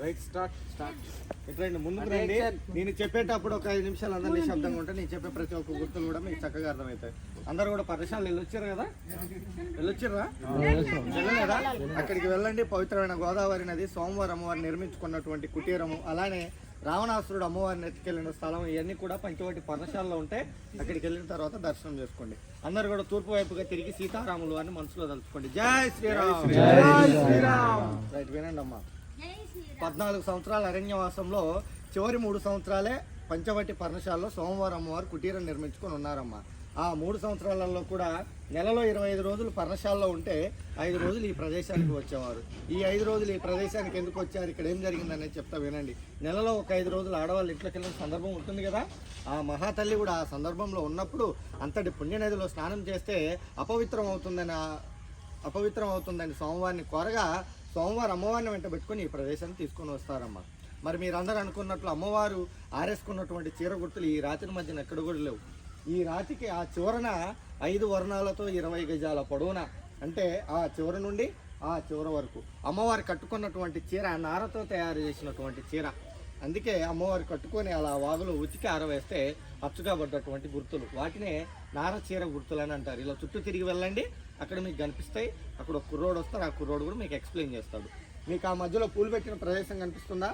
Right start ఎట్లండి ముందుకు రండి. నేను చెప్పేటప్పుడు ఒక 5 నిమిషాలు అందరూ నిశ్శబ్దంగా ఉంటే నేను చెప్పే ప్రతి ఒక్క గుర్తులు కూడా మీకు చక్కగా అర్థమవుతాయి. అందరూ కూడా పర్యశాలలు వెళ్ళొచ్చారు కదా, వెళ్ళొచ్చిర్రా? వెళ్ళలేదా? అక్కడికి వెళ్ళండి. పవిత్రమైన గోదావరి నది, సోమవారం అమ్మవారిని నిర్మించుకున్నటువంటి కుటీరము, అలానే రావణాసురుడు అమ్మవారిని ఎత్తుకెళ్ళిన స్థలం, ఇవన్నీ కూడా పంచవటి పర్ణశాలలో ఉంటాయి. అక్కడికి వెళ్ళిన తర్వాత దర్శనం చేసుకోండి. అందరు కూడా తూర్పు వైపుగా తిరిగి సీతారాములు అని మనసులో తలుచుకోండి. జై శ్రీరామ్, జై శ్రీరామ్. రైట్, వినండి అమ్మా. 14 సంవత్సరాల అరణ్యవాసంలో చివరి 3 సంవత్సరాలే పంచవటి పర్ణశాలలో సోమవారం అమ్మవారు కుటీరం నిర్మించుకొని ఉన్నారమ్మా. ఆ 3 సంవత్సరాలలో కూడా నెలలో 25 రోజులు పర్ణశాలలో ఉంటే 5 రోజులు ఈ ప్రదేశానికి వచ్చేవారు. ఈ 5 రోజులు ఈ ప్రదేశానికి ఎందుకు వచ్చారు, ఇక్కడ ఏం జరిగిందనేది చెప్తా వినండి. నెలలో ఒక 5 రోజులు ఆడవాళ్ళు ఇంట్లోకి వెళ్ళిన సందర్భం ఉంటుంది కదా. ఆ మహాతల్లి కూడా ఆ సందర్భంలో ఉన్నప్పుడు అంతటి పుణ్యనదిలో స్నానం చేస్తే అపవిత్రం అవుతుందని సోమవారిని కోరగా సోమవారం అమ్మవారిని వెంట పెట్టుకొని ఈ ప్రదేశాన్ని తీసుకొని వస్తారమ్మా. మరి మీరందరూ అనుకున్నట్లు అమ్మవారు ఆరేసుకున్నటువంటి చీర గుర్తులు ఈ రాత్రి మధ్యన ఎక్కడ కూడా లేవు. ఈ రాతికి ఆ చివరన 5 వర్ణాలతో 20 గజాల పొడవున, అంటే ఆ చివరి నుండి ఆ చివరి వరకు అమ్మవారు కట్టుకున్నటువంటి చీర నారతో తయారు చేసినటువంటి చీర. అందుకే అమ్మవారు కట్టుకొని అలా వాగులో ఉతికి ఆరవేస్తే అచ్చుగా పడ్డటువంటి గుర్తులు, వాటినే నార చీర గుర్తులు అని అంటారు. ఇలా చుట్టూ తిరిగి వెళ్ళండి, అక్కడ మీకు కనిపిస్తాయి. అక్కడ ఒక కుర్రోడు వస్తారు, ఆ కుర్రోడు కూడా మీకు ఎక్స్ప్లెయిన్ చేస్తాడు. మీకు ఆ మధ్యలో పూలు పెట్టిన ప్రదేశం కనిపిస్తుందా?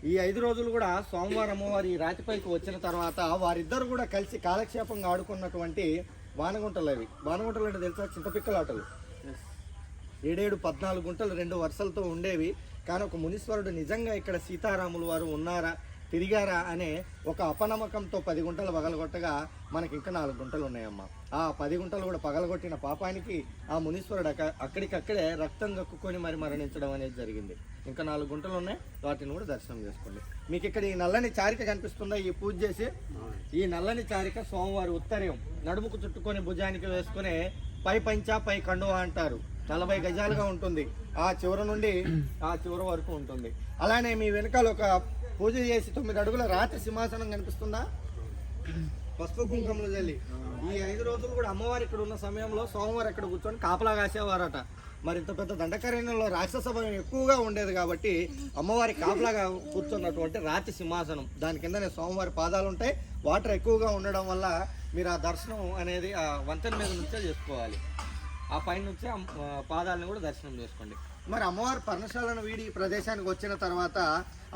ఈ 5 రోజులు కూడా సోమవారం అమ్మవారి ఈ రాతిపైకి వచ్చిన తర్వాత వారిద్దరు కూడా కలిసి కాలక్షేపంగా ఆడుకున్నటువంటి వానగుంటలు అవి. వానగుంటలు అంటే తెలుసా? చింతపిక్కలాటలు. 7 14 గుంటలు 2 వరుసలతో ఉండేవి. కానీ ఒక మునీశ్వరుడు నిజంగా ఇక్కడ సీతారాములు వారు ఉన్నారా, తిరిగారా అనే ఒక అపనమ్మకంతో 10 గుంటలు పగలగొట్టగా మనకి ఇంకా 4 గుంటలు ఉన్నాయమ్మా. ఆ 10 గుంటలు కూడా పగలగొట్టిన పాపానికి ఆ మునీశ్వరుడు అక్కడికక్కడే రక్తం కక్కుకొని మరి మరణించడం అనేది జరిగింది. ఇంకా 4 గుంటలు ఉన్నాయి, వాటిని కూడా దర్శనం చేసుకోండి. మీకు ఇక్కడ ఈ నల్లని చారిక కనిపిస్తుందా? ఈ పూజ చేసి ఈ నల్లని చారిక సోమవారి ఉత్తర్యం నడుముకు చుట్టుకొని భుజానికి వేసుకునే పై పంచా పై కండువా అంటారు. 40 గజాలుగా ఉంటుంది. ఆ చివరి నుండి ఆ చివరి వరకు ఉంటుంది. అలానే మీ వెనకాల ఒక పూజ చేసి 9 అడుగుల రాతి సింహాసనం కనిపిస్తుందా? పసుపు కుంకుమలు చల్లి ఈ 5 రోజులు కూడా అమ్మవారు ఇక్కడ ఉన్న సమయంలో సోమవారం ఇక్కడ కూర్చొని కాపలా కాసేవారట. మరి ఇంత పెద్ద దండకారణ్యంలో రాక్షస భయం ఎక్కువగా ఉండేది కాబట్టి అమ్మవారి కాపలాగా కూర్చున్నటువంటి రాతి సింహాసనం, దాని కిందనే సోమవారి పాదాలు ఉంటాయి. వాటర్ ఎక్కువగా ఉండడం వల్ల మీరు ఆ దర్శనం అనేది ఆ వంతెన మీద నుంచే చేసుకోవాలి. ఆ పైన నుంచే పాదాలను కూడా దర్శనం చేసుకోండి. మరి అమ్మవారి పర్ణశాలను వీడి ఈ ప్రదేశానికి వచ్చిన తర్వాత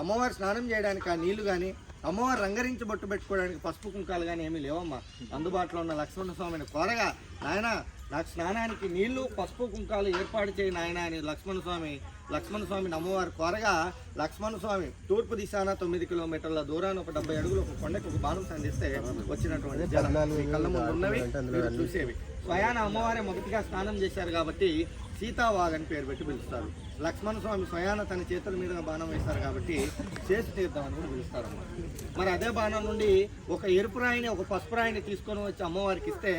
అమ్మవారి స్నానం చేయడానికి ఆ నీళ్లు కానీ, అమ్మవారు రంగరించి బొట్టు పెట్టుకోవడానికి పసుపు కుంకాలు కానీ ఏమీ లేవమ్మా. అందుబాటులో ఉన్న లక్ష్మణ స్వామిని కోరగా, నాయన నాకు స్నానానికి నీళ్లు పసుపు కుంకాలు ఏర్పాటు చేయి నాయన అని లక్ష్మణ స్వామిని అమ్మవారు కోరగా, లక్ష్మణ స్వామి తూర్పు దిశాన 9 కిలోమీటర్ల దూరాన్ని ఒక 70 అడుగులు ఒక కొండకు ఒక బాణం సంధిస్తే వచ్చినటువంటి జలాలు కళ్ళ ముందు ఉన్నవి మీరు చూసేవి. స్వయాన అమ్మవారే మొదటిగా స్నానం చేశారు కాబట్టి సీతావాగ్ అని పేరు పెట్టి పిలుస్తారు. లక్ష్మణ స్వామి స్వయాన తన చేతుల మీద బాణం వేశారు కాబట్టి శేషు తీర్థం అని కూడా పిలుస్తారమ్మా. మరి అదే బాణం నుండి ఒక ఎరుపు రాయిని ఒక పసుపు రాయిని తీసుకొని వచ్చి అమ్మవారికి ఇస్తే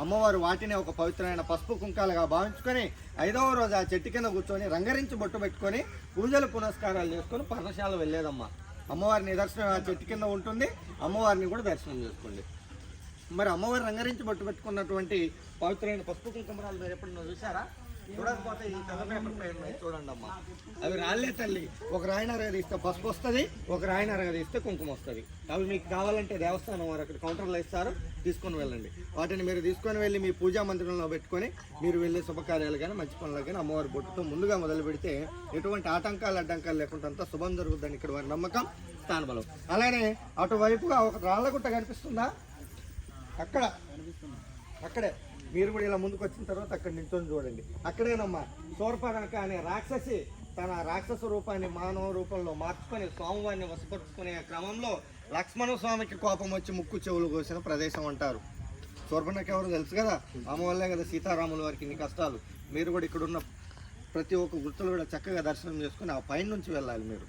అమ్మవారు వాటిని ఒక పవిత్రమైన పసుపు కుంకాలుగా భావించుకొని 5వ రోజు ఆ చెట్టు కింద కూర్చొని రంగరించి బొట్టు పెట్టుకొని పూజలు పునస్కారాలు చేసుకొని పర్ణశాల వెళ్ళేదమ్మా. అమ్మవారి నిదర్శనం ఆ చెట్టు కింద ఉంటుంది. అమ్మవారిని కూడా దర్శనం చేసుకోండి. మరి అమ్మవారి రంగరించి బొట్టు పెట్టుకున్నటువంటి పవిత్రమైన పసుపు కుంకుమరాలు మీరు ఎప్పుడన్నా చూసారా? చూడకపోతే ఈ తెల్ల పేపర్ పైన చూడండి అమ్మా, అవి రాళ్ళే తల్లి. ఒక రాయినరగ తీస్తే పసుపు వస్తుంది, ఒక రాయినరగ తీస్తే కుంకుమ వస్తుంది. అవి మీకు కావాలంటే దేవస్థానం వారు అక్కడ కౌంటర్లో ఇస్తారు, తీసుకొని వెళ్ళండి. వాటిని మీరు తీసుకొని వెళ్ళి మీ పూజా మందిరంలో పెట్టుకొని మీరు వెళ్ళే శుభకార్యాలు కానీ మంచి పనులు కానీ అమ్మవారి బొట్టుతో ముందుగా మొదలు పెడితే ఎటువంటి అడ్డంకాలు లేకుండా అంతా శుభం జరుగుతుందని ఇక్కడ వారి నమ్మకం, స్థానబలం. అలానే అటువైపుగా ఒక రాళ్ళగుట్ట కనిపిస్తుందా? అక్కడే మీరు కూడా ఇలా ముందుకు వచ్చిన తర్వాత అక్కడ నిల్చొని చూడండి. అక్కడేనమ్మా శూర్పణఖ అనే రాక్షసి తన రాక్షస రూపాన్ని మానవ రూపంలో మార్చుకొని స్వామివారిని వశపరుచుకునే క్రమంలో లక్ష్మణ స్వామికి కోపం వచ్చి ముక్కు చెవులు కోసిన ప్రదేశం అంటారు. శూర్పణఖ ఎవరు తెలుసు కదా, ఆమె వల్లే కదా సీతారాముల వారికి ఇన్ని కష్టాలు. మీరు కూడా ఇక్కడున్న ప్రతి ఒక్క గుర్తులు కూడా చక్కగా దర్శనం చేసుకుని ఆ పైన నుంచి వెళ్ళాలి. మీరు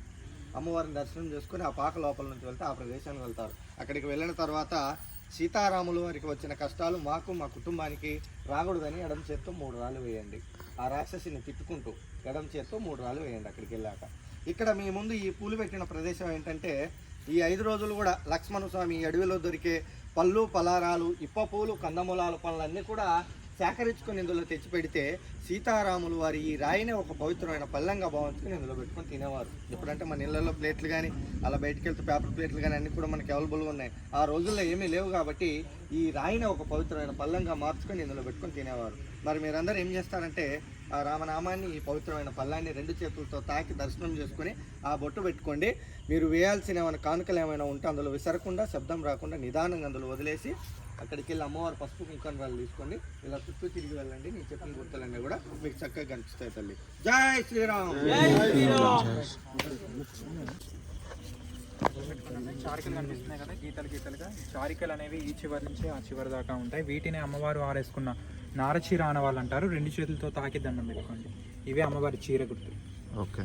అమ్మవారిని దర్శనం చేసుకుని ఆ పాక లోపల నుంచి వెళ్తే ఆ ప్రదేశానికి వెళ్తారు. అక్కడికి వెళ్ళిన తర్వాత సీతారాముల వారికి వచ్చిన కష్టాలు మాకు మా కుటుంబానికి రాకూడదని ఎడమ చేత్తో 3 రాళ్ళు వేయండి. ఆ రాక్షసిని తిట్టుకుంటూ ఎడమ చేత్తో 3 రాళ్ళు వేయండి. అక్కడికి వెళ్ళాక ఇక్కడ మీ ముందు ఈ పూలు పెట్టిన ప్రదేశం ఏంటంటే, ఈ 5 రోజులు కూడా లక్ష్మణ స్వామి అడవిలో దొరికే పళ్ళు ఫలారాలు, ఇప్ప పూలు, కందమూలాల పనులన్నీ కూడా సేకరించుకొని ఇందులో తెచ్చి పెడితే సీతారాములు వారి ఈ రాయినే ఒక పవిత్రమైన పళ్ళంగా భావించుకొని ఇందులో పెట్టుకొని తినేవారు. ఎప్పుడంటే మన ఇళ్ళల్లో ప్లేట్లు కానీ అలా బయటకు వెళ్తే పేపర్ ప్లేట్లు కానీ అన్నీ కూడా మనకి అవైలబుల్గా ఉన్నాయి. ఆ రోజుల్లో ఏమీ లేవు కాబట్టి ఈ రాయిని ఒక పవిత్రమైన పళ్ళంగా మార్చుకొని ఇందులో పెట్టుకొని తినేవారు. మరి మీరందరూ ఏం చేస్తారంటే ఆ రామనామాన్ని, ఈ పవిత్రమైన పళ్ళాన్ని 2 చేతులతో తాకి దర్శనం చేసుకొని ఆ బొట్టు పెట్టుకోండి. మీరు వేయాల్సిన ఏమైనా కానుకలు ఏమైనా ఉంటే అందులో విసరకుండా, శబ్దం రాకుండా నిదానంగా అందులో వదిలేసి అక్కడికి వెళ్ళి అమ్మవారు పసుపు కుంకం వాళ్ళు తీసుకోండి. ఇలా చుట్టూ తిరిగి వెళ్ళండి. నేను చెప్పిన గుర్తులన్నీ కూడా మీకు చక్కగా కనిపిస్తాయి తల్లి. జై శ్రీరామ్. చారికలు కనిపిస్తున్నాయి కదా, గీతలుగా. చారికలు అనేవి ఈ చివరి నుంచి ఆ చివరి దాకా ఉంటాయి. వీటిని అమ్మవారు ఆరేసుకున్న నారచీర ఆనవాళ్ళు అంటారు. 2 చేతులతో తాకి దండం పెట్టుకోండి. ఇవే అమ్మవారి చీర గుర్తు. ఓకే.